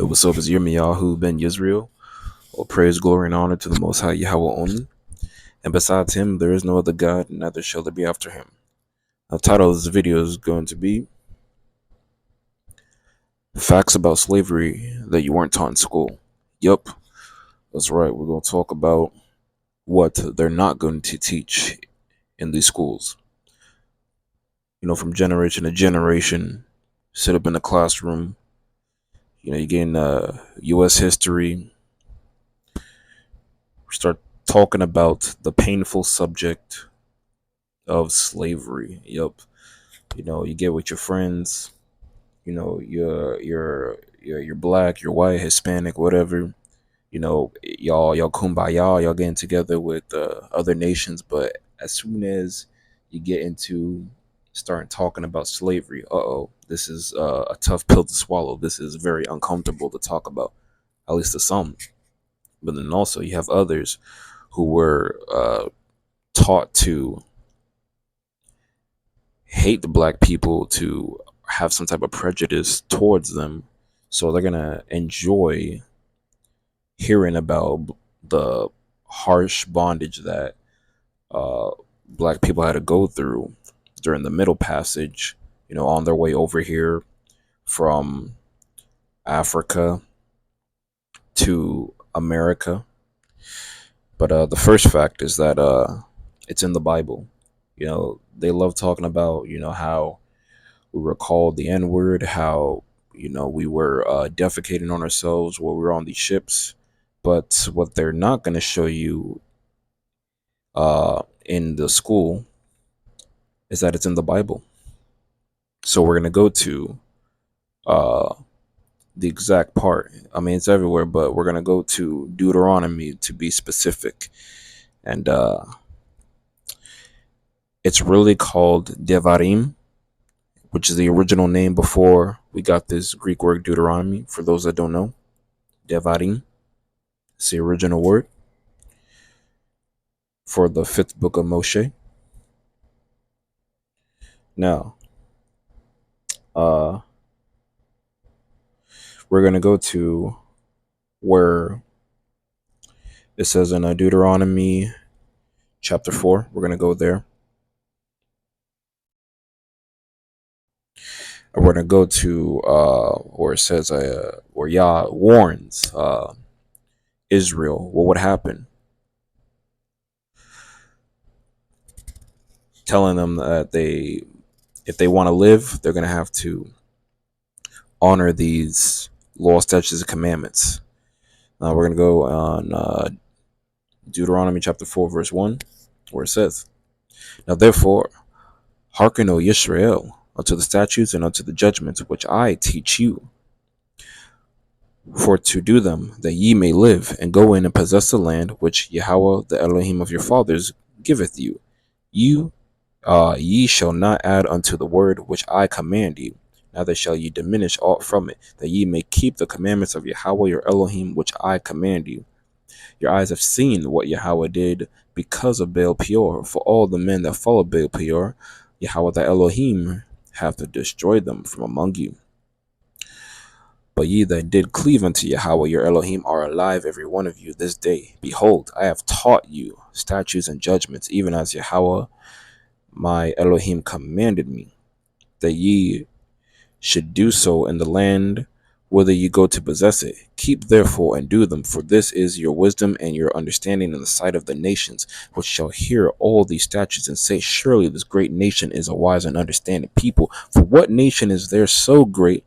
What's up? It's Yirmiyahu ben Yisrael. All praise, glory, and honor to the Most High Yahweh only. And besides him, there is no other God, neither shall there be after him. The title of this video is going to be Facts About Slavery That You Weren't Taught in School. Yup, that's right. We're going to talk about what they're not going to teach in these schools. From generation to generation, sit up in the classroom. You gain U.S. history. Start talking about the painful subject of slavery. Yup. You get with your friends. You're black, you're white, Hispanic, whatever. Y'all kumbaya, y'all getting together with other nations. But as soon as you get into starting talking about slavery, this is a tough pill to swallow. This is very uncomfortable to talk about, at least to some. But then also you have others who were taught to hate the black people, to have some type of prejudice towards them, so they're gonna enjoy hearing about the harsh bondage that black people had to go through during the Middle Passage, on their way over here from Africa to America. But the first fact is that it's in the Bible. They love talking about how we were called the N word, how we were defecating on ourselves while we were on these ships. But what they're not going to show you in the school is that it's in the Bible. So we're going to go to the exact part. I mean, it's everywhere, but we're going to go to Deuteronomy to be specific. And it's really called Devarim, which is the original name before we got this Greek word Deuteronomy. For those that don't know, Devarim, it's the original word for the fifth book of Moshe. Now, we're going to go to where it says in Deuteronomy chapter 4. We're going to go there. And we're going to go to where it says where Yah warns Israel what would happen, telling them that if they want to live, they're going to have to honor these law, statutes, and commandments. Now we're going to go on Deuteronomy chapter 4, verse 1, where it says, "Now therefore, hearken, O Yisrael, unto the statutes and unto the judgments which I teach you, for to do them, that ye may live, and go in and possess the land which Yahweh, the Elohim of your fathers, giveth you. Ye shall not add unto the word which I command you, neither shall ye diminish aught from it, that ye may keep the commandments of Yahweh your Elohim which I command you. Your eyes have seen what Yahweh did because of Baal Peor. For all the men that follow Baal Peor, Yahweh the Elohim hath destroyed them from among you. But ye that did cleave unto Yahweh your Elohim are alive, every one of you, this day. Behold, I have taught you statutes and judgments, even as Yahweh my Elohim commanded me, that ye should do so in the land whither ye go to possess it. Keep therefore and do them, for this is your wisdom and your understanding in the sight of the nations, which shall hear all these statutes and say, surely this great nation is a wise and understanding people. For what nation is there so great,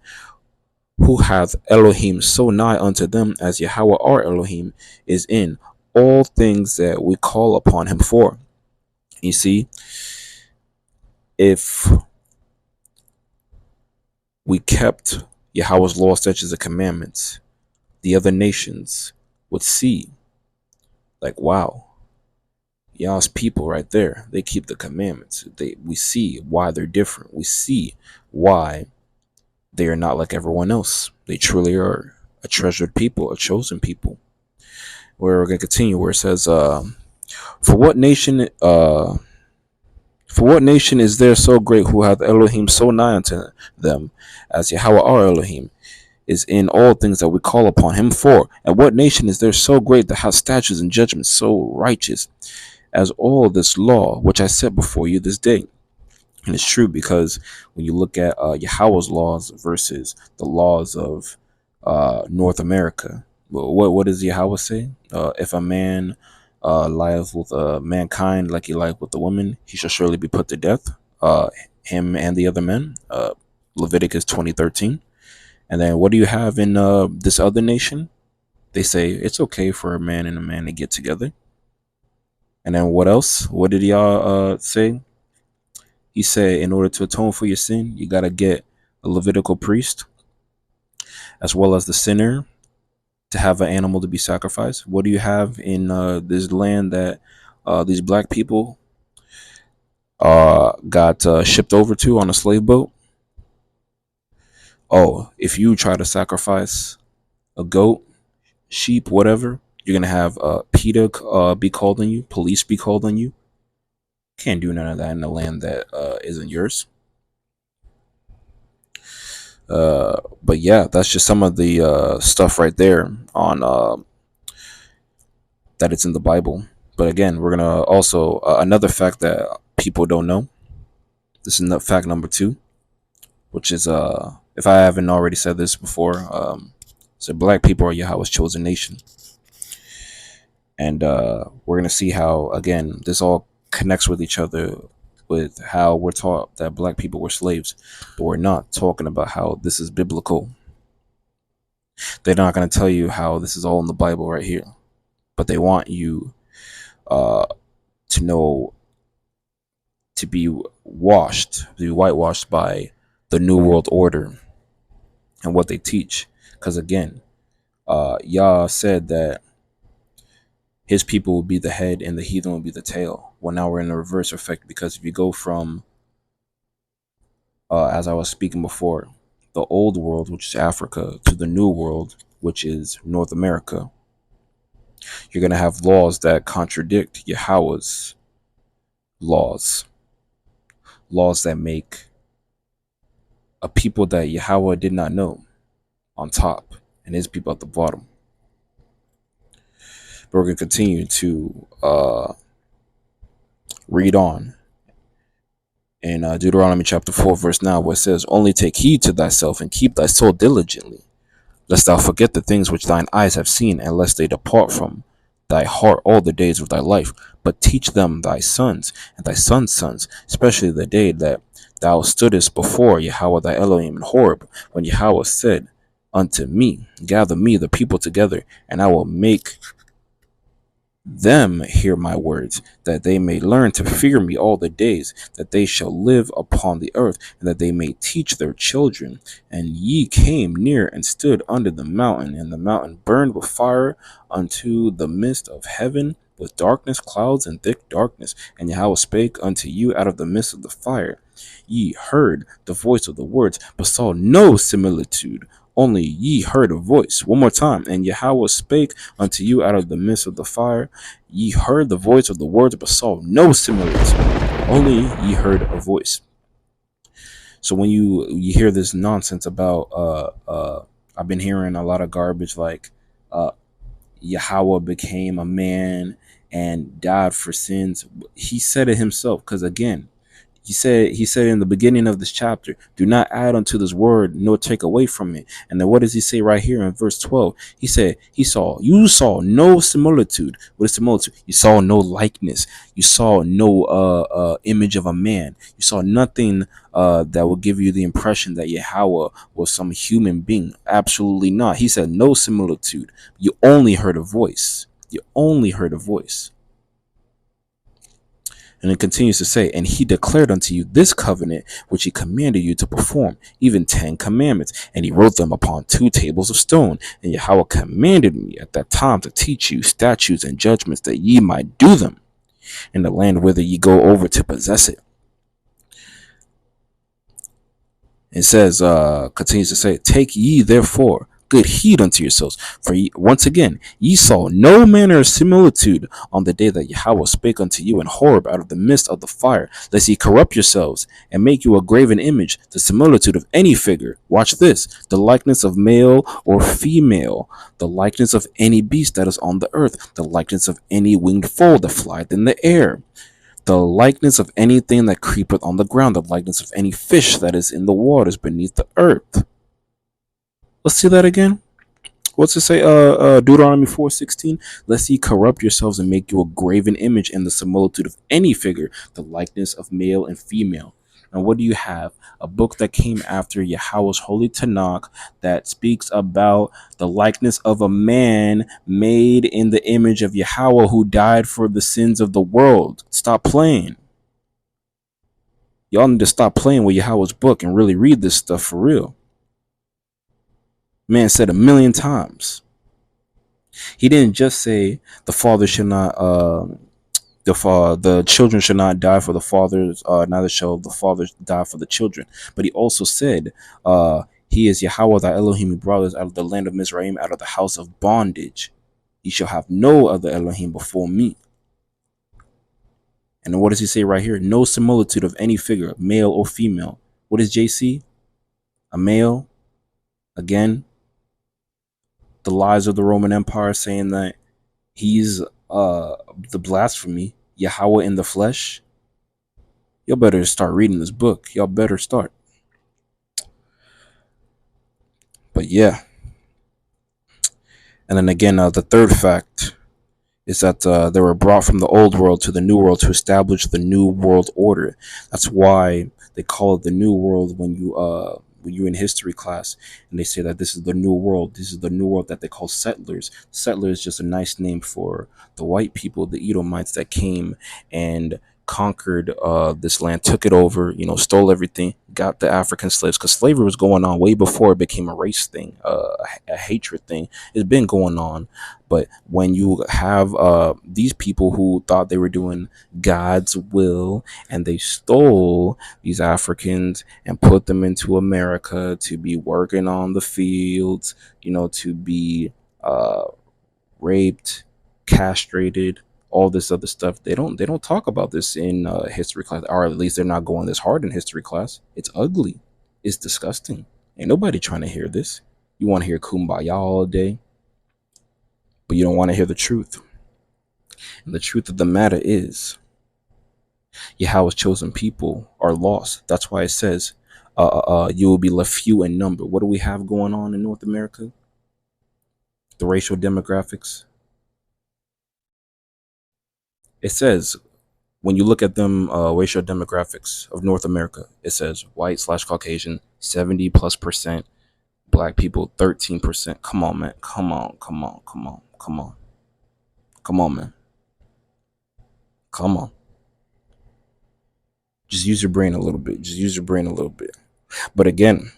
who hath Elohim so nigh unto them as Yahweh our Elohim is in all things that we call upon him for?" You see, if we kept Yahweh's law, statutes, and commandments, the other nations would see, like, wow, Yah's people right there, they keep the commandments. We see why they're different. We see why they are not like everyone else. They truly are a treasured people, a chosen people. We're going to continue where it says, for what nation is there so great, who hath Elohim so nigh unto them as Yahweh our Elohim is in all things that we call upon him for. And what nation is there so great that has statutes and judgments so righteous as all this law which I set before you this day? And it's true, because when you look at Yahweh's laws versus the laws of North America, what does Yahweh say? If a man lieth with mankind like he lieth with the woman, he shall surely be put to death. Him and the other men. Leviticus 20:13. And then what do you have in this other nation? They say it's okay for a man and a man to get together. And then what else? What did y'all say? He said, in order to atone for your sin, you got to get a Levitical priest as well as the sinner to have an animal to be sacrificed. What do you have in this land that these black people got shipped over to on a slave boat? Oh, if you try to sacrifice a goat, sheep, whatever, you're going to have PETA be called on you, police be called on you. Can't do none of that in a land that isn't yours. But yeah, that's just some of the stuff right there on that it's in the Bible. But again, we're gonna also another fact that people don't know. This is fact number 2, which is if I haven't already said this before, so black people are Yahweh's chosen nation, and we're gonna see how again this all connects with each other, with how we're taught that black people were slaves, but we're not talking about how this is biblical. They're not going to tell you how this is all in the Bible right here, but they want you to know, to be washed, to be whitewashed by the New World Order and what they teach. Because again, Yah said that his people will be the head and the heathen will be the tail. Well, now we're in a reverse effect, because if you go from, as I was speaking before, the old world, which is Africa, to the new world, which is North America, you're going to have laws that contradict Yahweh's laws. Laws that make a people that Yahweh did not know on top and his people at the bottom. But we're going to continue to read on in Deuteronomy chapter 4, verse 9, where it says, "Only take heed to thyself and keep thy soul diligently, lest thou forget the things which thine eyes have seen, and lest they depart from thy heart all the days of thy life. But teach them thy sons and thy sons' sons, especially the day that thou stoodest before Yahweh thy Elohim in Horeb, when Yahweh said unto me, Gather me the people together, and I will make them hear my words, that they may learn to fear me all the days that they shall live upon the earth, and that they may teach their children. And ye came near and stood under the mountain, and the mountain burned with fire unto the midst of heaven, with darkness, clouds, and thick darkness. And Yahweh spake unto you out of the midst of the fire. Ye heard the voice of the words, but saw no similitude, only ye heard a voice." One more time. "And Yahweh spake unto you out of the midst of the fire. Ye heard the voice of the words, but saw no similitude, only ye heard a voice." So when you hear this nonsense about I've been hearing a lot of garbage like Yahweh became a man and died for sins. He said it himself, because again, he said in the beginning of this chapter, "Do not add unto this word, nor take away from it." And then what does he say right here in verse 12? He said, you saw no similitude. What is similitude? You saw no likeness. You saw no image of a man. You saw nothing that would give you the impression that Yahweh was some human being. Absolutely not. He said no similitude. You only heard a voice. You only heard a voice. And it continues to say, "And he declared unto you this covenant which he commanded you to perform, even 10 commandments. And he wrote them upon 2 tables of stone. And Yahweh commanded me at that time to teach you statutes and judgments, that ye might do them in the land whither ye go over to possess it." It says, continues to say, "Take ye therefore good heed unto yourselves. For once again, ye saw no manner of similitude on the day that Yahweh spake unto you in Horeb out of the midst of the fire, lest ye corrupt yourselves and make you a graven image, the similitude of any figure. Watch this: the likeness of male or female, the likeness of any beast that is on the earth, the likeness of any winged fowl that flieth in the air, the likeness of anything that creepeth on the ground, the likeness of any fish that is in the waters beneath the earth. Let's see that again. What's it say? Deuteronomy 4:16. Lest ye corrupt yourselves and make you a graven image in the similitude of any figure, the likeness of male and female. And what do you have? A book that came after Yahweh's holy Tanakh that speaks about the likeness of a man made in the image of Yahweh who died for the sins of the world. Stop playing. Y'all need to stop playing with Yahweh's book and really read this stuff for real. Man said a million times. He didn't just say the father should not, the children should not die for the fathers, neither shall the fathers die for the children. But he also said, he is Yahweh thy Elohim who brought us out of the land of Mizraim, out of the house of bondage. Ye shall have no other Elohim before me. And then what does he say right here? No similitude of any figure, male or female. What is JC? A male? Again, the lies of the Roman Empire saying that he's the blasphemy, Yahweh in the flesh. Y'all better start reading this book. Y'all better start. But yeah. And then again, the third fact is that they were brought from the old world to the new world to establish the new world order. That's why they call it the new world when you're in history class and they say that this is the new world. This is the new world that they call settlers. Settler is just a nice name for the white people, the Edomites that came and conquered this land, took it over, stole everything, got the African slaves, because slavery was going on way before it became a race thing, a hatred thing. It's been going on. But when you have these people who thought they were doing God's will and they stole these Africans and put them into America to be working on the fields, to be raped, castrated, all this other stuff. They don't talk about this in history class, or at least they're not going this hard in history class. It's ugly. It's disgusting. Ain't nobody trying to hear this. You want to hear kumbaya all day, but you don't want to hear the truth. And the truth of the matter is, Yahweh's chosen people are lost. That's why it says, you will be left few in number. What do we have going on in North America? The racial demographics. It says, when you look at them racial demographics of North America, it says white/Caucasian 70+%, black people 13%. Come on, man. Come on, man. Come on. Just use your brain a little bit. But again,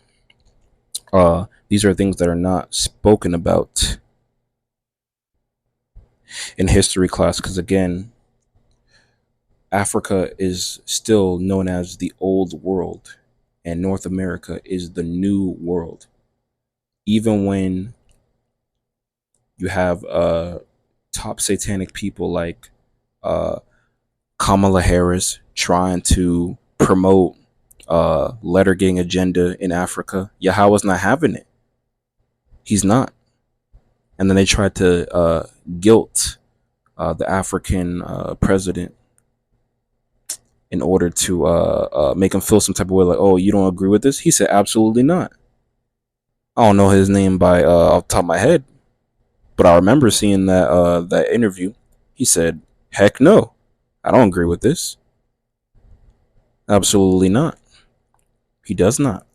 these are things that are not spoken about in history class, because again, Africa is still known as the old world and North America is the new world. Even when you have top satanic people like Kamala Harris trying to promote letter gang agenda in Africa, Yahweh's not having it. He's not. And then they tried to guilt the African president in order to make him feel some type of way, like, oh, you don't agree with this? He said, absolutely not. I don't know his name by off the top of my head, but I remember seeing that interview. He said, heck no, I don't agree with this. Absolutely not. He does not.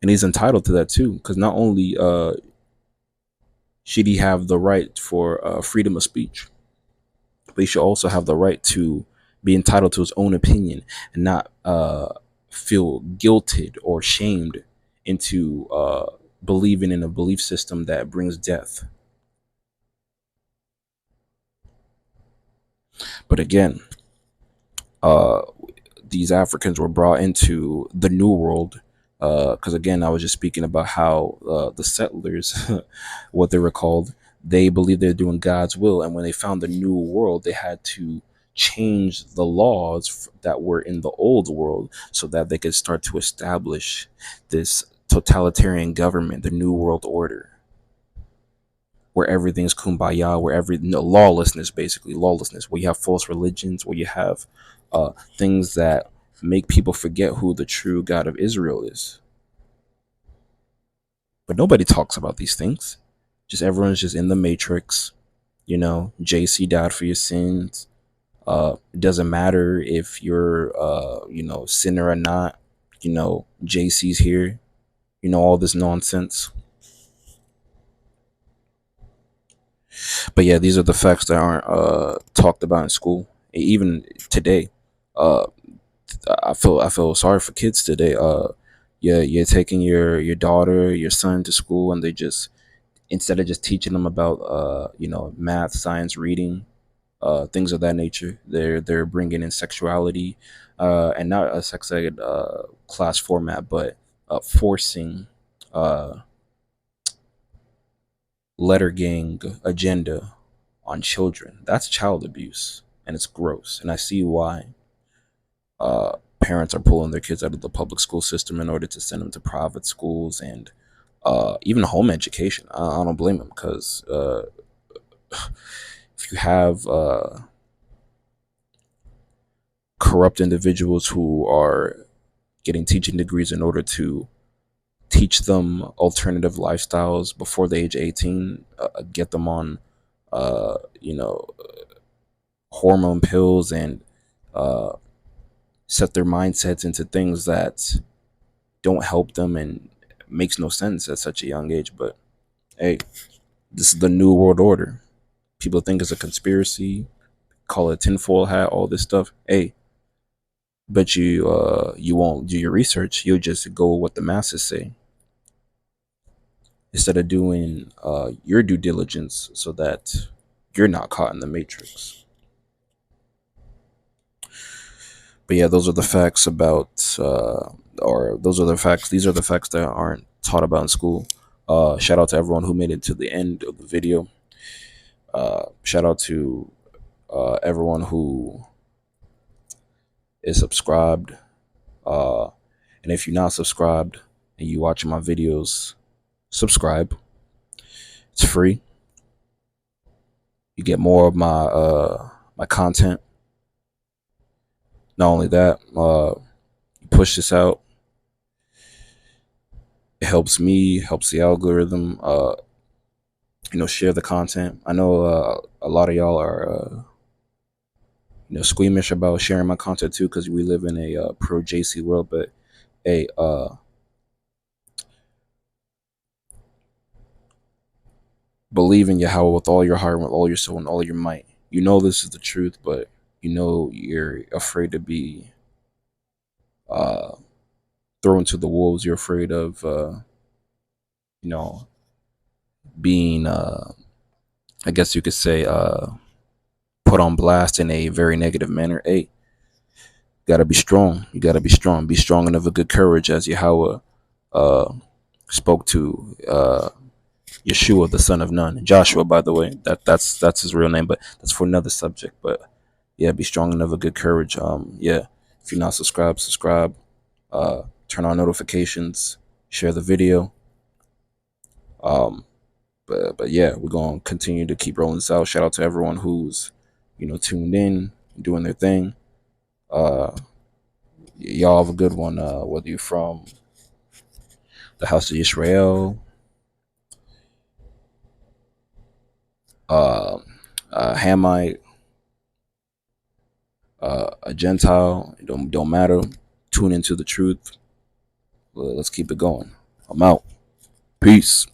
And he's entitled to that too, because not only should he have the right for freedom of speech, but he should also have the right to be entitled to his own opinion and not feel guilted or shamed into believing in a belief system that brings death. But again, these Africans were brought into the New World Because again, I was just speaking about how the settlers, what they were called, they believed they're doing God's will, and when they found the new world, they had to change the laws that were in the old world so that they could start to establish this totalitarian government, the new world order, where everything's kumbaya, where every no, lawlessness, basically lawlessness, where you have false religions, where you have things that make people forget who the true God of Israel is. But nobody talks about these things. Just everyone's just in the matrix. You know, JC died for your sins. It doesn't matter if you're sinner or not. You know, JC's here. You know, all this nonsense. But yeah, these are the facts that aren't talked about in school. Even today, uh, I feel sorry for kids today. Yeah, you're taking your daughter, your son to school, and they just, instead of just teaching them about math, science, reading, things of that nature, they're bringing in sexuality, and not a sex ed class format, but forcing uh, letter gang agenda on children. That's child abuse, and it's gross. And I see why parents are pulling their kids out of the public school system in order to send them to private schools and even home education. I don't blame them, because if you have corrupt individuals who are getting teaching degrees in order to teach them alternative lifestyles before the age of 18, get them on uh, you know hormone pills, and uh, set their mindsets into things that don't help them and makes no sense at such a young age. But hey, this is the new world order. People think it's a conspiracy, call it tinfoil hat, all this stuff. Hey, but you won't do your research. You'll just go with what the masses say instead of doing your due diligence so that you're not caught in the matrix. But yeah, those are the facts about, or those are the facts. These are the facts that aren't taught about in school. Shout out to everyone who made it to the end of the video. Shout out to everyone who is subscribed. And if you're not subscribed and you watching my videos, subscribe. It's free. You get more of my content. Not only that, you push this out. It helps me, helps the algorithm. Share the content. I know a lot of y'all are squeamish about sharing my content too, because we live in a pro JC world. But hey, believe in Yahweh with all your heart, with all your soul, and all your might. You know this is the truth, but you're afraid to be uh, thrown to the wolves. You're afraid of you know being I guess you could say put on blast in a very negative manner. Hey, gotta be strong. You gotta be strong. Be strong and of a good courage, as Yahweh uh, spoke to Yeshua, the son of Nun. Joshua, by the way, that's his real name, but that's for another subject. But yeah, be strong and of a good courage. Yeah, if you're not subscribed, subscribe. Turn on notifications. Share the video. Um, but yeah, we're gonna continue to keep rolling this out. Shout out to everyone who's tuned in, doing their thing. Y'all have a good one. Whether you're from the house of Israel, uh, a Hamite, a Gentile, it don't matter. Tune into the truth. Let's keep it going. I'm out. Peace.